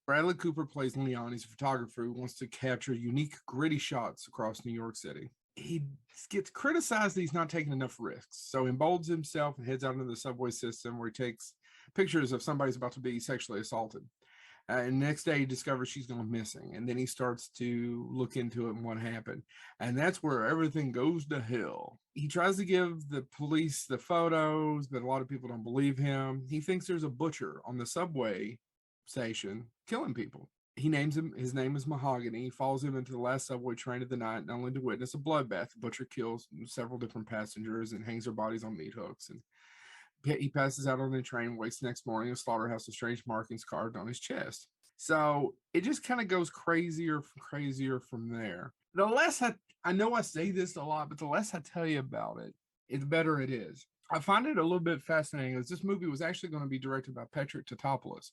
Bradley Cooper plays Leon. He's a photographer who wants to capture unique, gritty shots across New York City. He gets criticized that he's not taking enough risks. So he emboldens himself and heads out into the subway system where he takes pictures of somebody's about to be sexually assaulted. And the next day he discovers she's gone missing. And then he starts to look into it and what happened. And that's where everything goes to hell. He tries to give the police the photos, but a lot of people don't believe him. He thinks there's a butcher on the subway station killing people. He names him, his name is Mahogany. He follows him into the last subway train of the night, not only to witness a bloodbath. The butcher kills several different passengers and hangs their bodies on meat hooks. And he passes out on the train, wakes the next morning, a slaughterhouse of strange markings carved on his chest. So it just kind of goes crazier from there. The less I know I say this a lot, but the less I tell you about it, the better it is. I find it a little bit fascinating as this movie was actually going to be directed by Petrick Tatopoulos.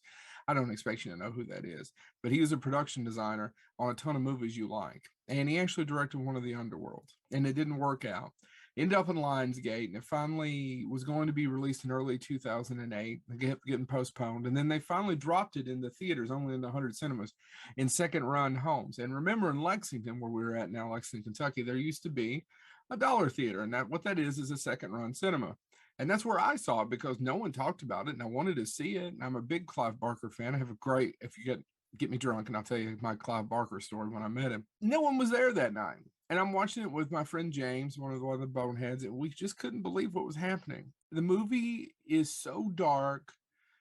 I don't expect you to know who that is, but he was a production designer on a ton of movies you like. And he actually directed one of the Underworld, and it didn't work out. Ended up in Lionsgate, and it finally was going to be released in early 2008. It kept getting postponed, and then they finally dropped it in the theaters, only in the 100 cinemas, in second-run homes. And remember, in Lexington, where we're at now, Lexington, Kentucky, there used to be a dollar theater, and what that is a second-run cinema. And that's where I saw it because no one talked about it, and I wanted to see it. And I'm a big Clive Barker fan. I have a great, if you get me drunk, and I'll tell you my Clive Barker story when I met him. No one was there that night. And I'm watching it with my friend James, one of the boneheads, and we just couldn't believe what was happening. The movie is so dark,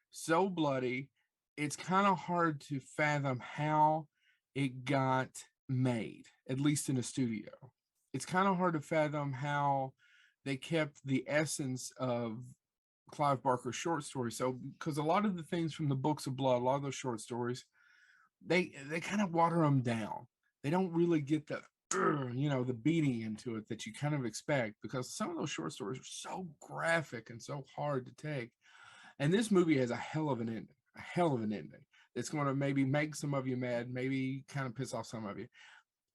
so bloody. It's kind of hard to fathom how it got made, at least in a studio. It's kind of hard to fathom how they kept the essence of Clive Barker's short stories. So, because a lot of the things from the Books of Blood, a lot of those short stories, they kind of water them down. They don't really get the the beating into it that you kind of expect, because some of those short stories are so graphic and so hard to take. And this movie has a hell of an ending that's going to maybe make some of you mad, maybe kind of piss off some of you.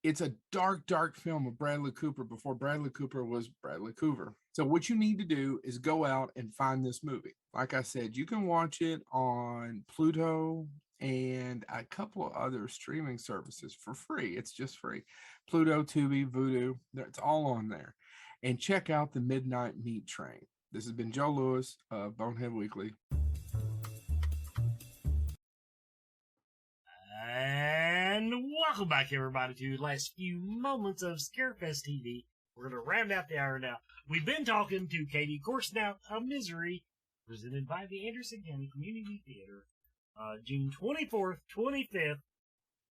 It's a dark film of Bradley Cooper before Bradley Cooper was Bradley Cooper. So what you need to do is go out and find this movie. Like I said, you can watch it on Pluto and a couple of other streaming services for free. It's just free. Pluto, Tubi, Vudu, it's all on there. And check out the Midnight Meat Train. This has been Joe Lewis of Bonehead Weekly. And welcome back, everybody, to the last few moments of Scarefest TV. We're going to round out the hour now. We've been talking to Katie Korsnout of Misery, presented by the Anderson County Community Theater, June 24th, 25th,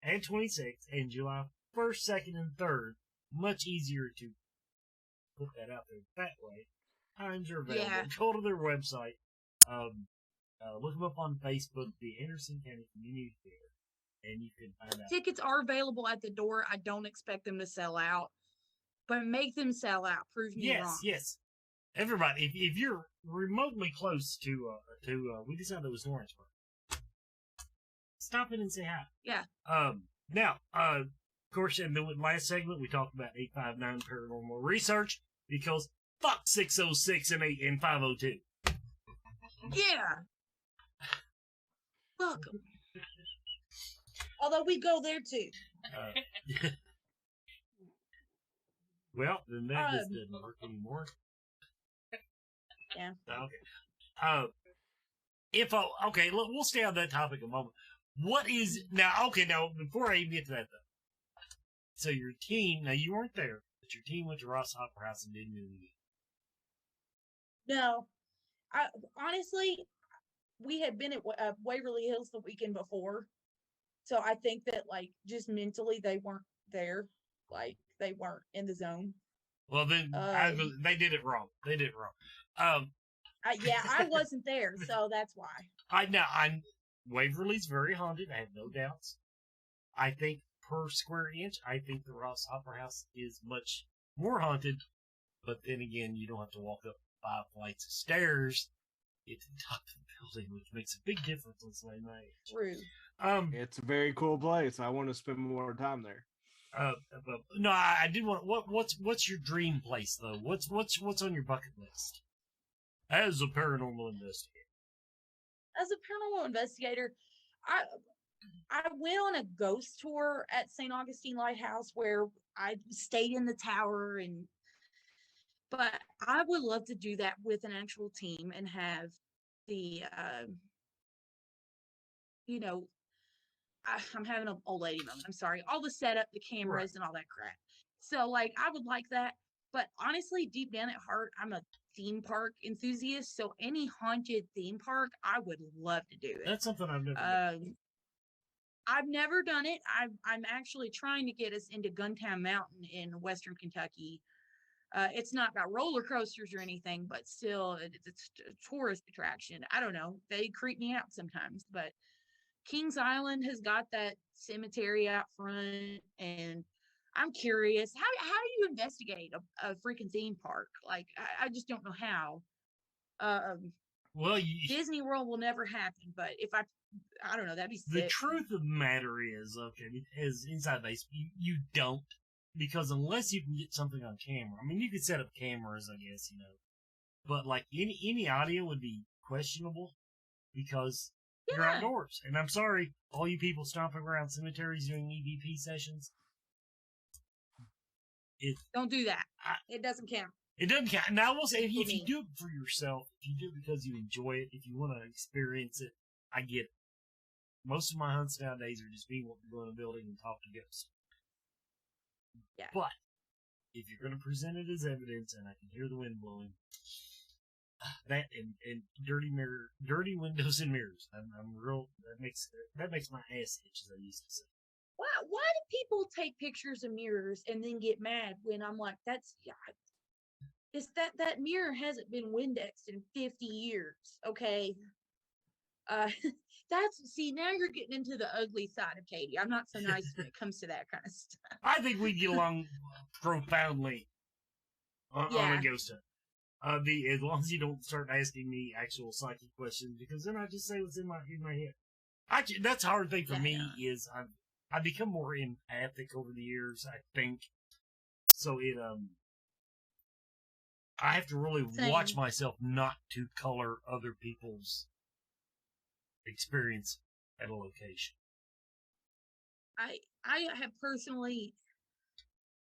and 26th, and July 1st, 2nd, and 3rd. Much easier to put that out there that way. Times are available. Yeah. Go to their website. Look them up on Facebook, the Anderson County Community Theater. And you can find out. Tickets are available at the door. I don't expect them to sell out, but make them sell out. Prove me wrong. Yes. Everybody, if you're remotely close to we decided it was Lawrenceburg. Stop in and say hi. Yeah. Now, of course, in the last segment we talked about 859 paranormal research because fuck 606 and 502. Yeah. Welcome. Although we go there too. Well, then that just doesn't work anymore. Yeah. Okay. Look, we'll stay on that topic a moment. What is now? Okay, now before I even get to that though. So your team, now you weren't there, but your team went to Ross Opera House and didn't do it. No, honestly, we had been at Waverly Hills the weekend before. So I think that, like, just mentally, they weren't there. Like, they weren't in the zone. Well, then they did it wrong. They did it wrong. I wasn't there, so that's why. Waverly's very haunted. I have no doubts. I think per square inch, I think the Ross Opera House is much more haunted. But then again, you don't have to walk up 5 flights of stairs to get to the top of the building, which makes a big difference on Sunday night. True. It's a very cool place. I want to spend more time there. No, I do want. What's your dream place though? What's on your bucket list as a paranormal investigator? As a paranormal investigator, I went on a ghost tour at St. Augustine Lighthouse where I stayed in the tower, but I would love to do that with an actual team and have the I'm having an old lady moment. I'm sorry. All the setup, the cameras, and all that crap. So, like, I would like that. But honestly, deep down at heart, I'm a theme park enthusiast. So, any haunted theme park, I would love to do it. That's something I've never done. I've never done it. I'm actually trying to get us into Guntown Mountain in Western Kentucky. It's not got roller coasters or anything, but still, it's a tourist attraction. I don't know. They creep me out sometimes, but Kings Island has got that cemetery out front, and I'm curious, how do you investigate a freaking theme park? Like, I just don't know how. Well, Disney World will never happen, but if I don't know, that'd be the sick. truth of the matter is, okay, as inside base, you don't, because unless you can get something on camera, I mean, you could set up cameras, I guess, but like any audio would be questionable because you're outdoors. And I'm sorry, all you people stomping around cemeteries doing EVP sessions. Don't do that. It doesn't count. It doesn't count. Now, I will say, if you do it for yourself, if you do it because you enjoy it, if you want to experience it, I get it. Most of my hunts nowadays are just me wanting to go in a building and talk to ghosts. Yeah. But if you're going to present it as evidence, and I can hear the wind blowing, that and dirty windows and mirrors, I'm real. That makes my ass itch, as I used to say. Why do people take pictures of mirrors and then get mad when I'm like, it's that mirror hasn't been Windexed in 50 years, okay? Now you're getting into the ugly side of Katie. I'm not so nice when it comes to that kind of stuff. I think we get along profoundly on a ghost hunt. As long as you don't start asking me actual psychic questions, because then I just say what's in my head. That's the hard thing for me is I've become more empathic over the years, I think. So I have to really watch myself not to color other people's experience at a location. I have personally,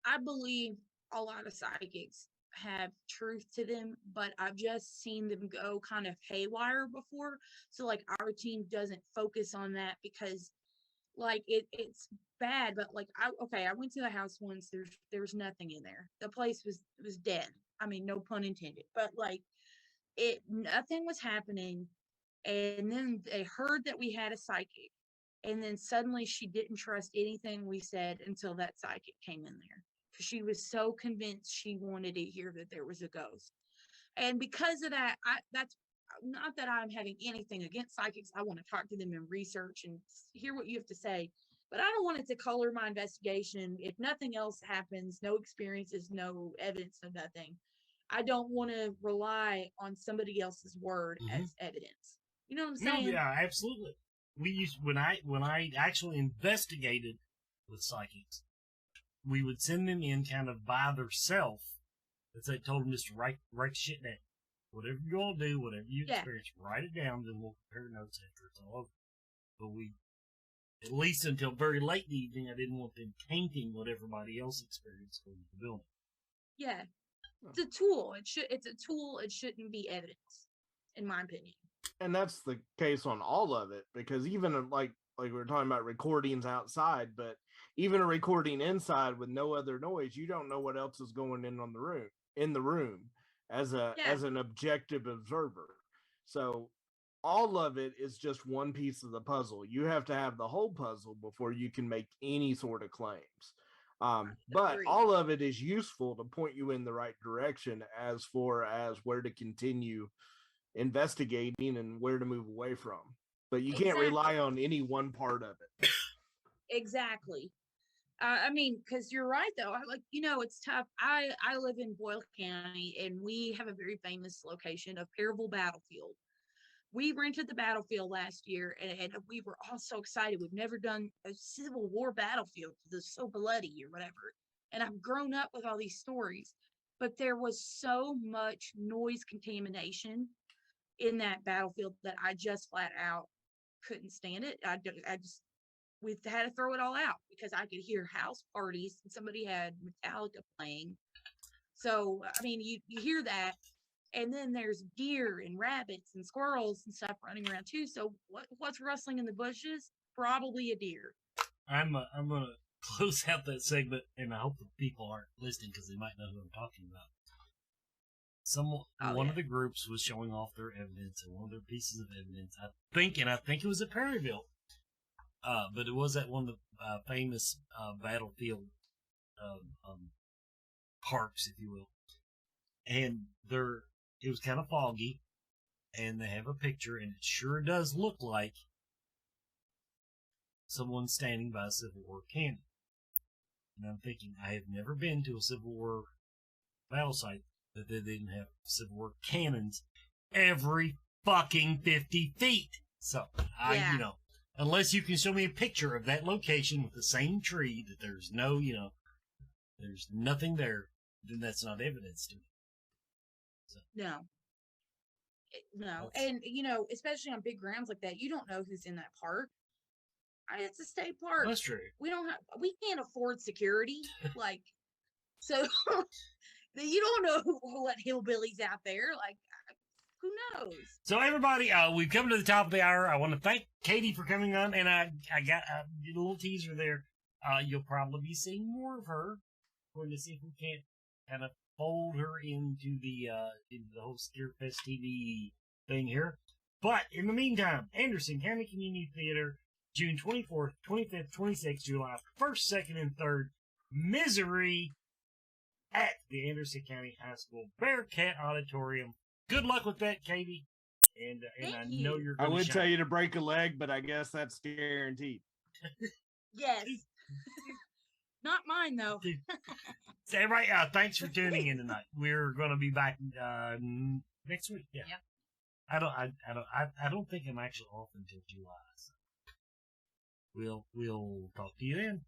I believe a lot of psychics have truth to them, but I've just seen them go kind of haywire before. So like our team doesn't focus on that because like it's bad, but like I went to the house once. There's nothing in there. The place was dead. I mean, no pun intended. But like nothing was happening. And then they heard that we had a psychic. And then suddenly she didn't trust anything we said until that psychic came in there. Because she was so convinced she wanted to hear that there was a ghost. And because of that, that's not that I'm having anything against psychics. I want to talk to them and research and hear what you have to say. But I don't want it to color my investigation. If nothing else happens, no experiences, no evidence, no nothing, I don't want to rely on somebody else's word as evidence. You know what I'm saying? No, yeah, absolutely. We used when I actually investigated with psychics, we would send them in kind of by themselves. They told them just to write shit down. Whatever you all do, whatever you experience, write it down, then we'll compare notes after it's all over. But at least until very late in the evening, I didn't want them tainting what everybody else experienced going to the building. Yeah. It's a tool. It's a tool. It shouldn't be evidence, in my opinion. And that's the case on all of it, because even like we were talking about recordings outside, but even a recording inside with no other noise, you don't know what else is going in the room as an objective observer. So all of it is just one piece of the puzzle. You have to have the whole puzzle before you can make any sort of claims. But all of it is useful to point you in the right direction as far as where to continue investigating and where to move away from. But you can't rely on any one part of it. Exactly. I mean, because you're right, though. It's tough. I live in Boyle County, and we have a very famous location of Perryville Battlefield. We rented the battlefield last year, and we were all so excited. We've never done a Civil War battlefield that's so bloody or whatever. And I've grown up with all these stories, but there was so much noise contamination in that battlefield that I just flat out couldn't stand it. We had to throw it all out because I could hear house parties and somebody had Metallica playing. So, I mean, you hear that, and then there's deer and rabbits and squirrels and stuff running around too. So what's rustling in the bushes? Probably a deer. I'm gonna close out that segment, and I hope the people aren't listening because they might know who I'm talking about. One of the groups was showing off their evidence, and one of their pieces of evidence, I think it was at Perryville. but it was at one of the famous battlefield parks, if you will. And it was kind of foggy, and they have a picture, and it sure does look like someone standing by a Civil War cannon. And I'm thinking, I have never been to a Civil War battle site that they didn't have Civil War cannons every fucking 50 feet. So, unless you can show me a picture of that location with the same tree that there's no, there's nothing there, then that's not evidence to me. So. No. And, especially on big grounds like that, you don't know who's in that park. It's a state park. That's true. We can't afford security. So you don't know what hillbillies out there. Who knows? So everybody, we've come to the top of the hour. I want to thank Katie for coming on, and I got a little teaser there. You'll probably be seeing more of her. We're going to see if we can't kind of fold her into the whole Scarefest TV thing here. But in the meantime, Anderson County Community Theater, June 24th, 25th, 26th, July 1st, 2nd, and 3rd, Misery at the Anderson County High School Bearcat Auditorium. Good luck with that, Katie. And I know you're going I would tell you to break a leg, but I guess that's guaranteed. Yes. Not mine, though. So everybody, thanks for tuning in tonight. We're going to be back next week. Yeah. I don't think I'm actually off until July. So we'll talk to you then.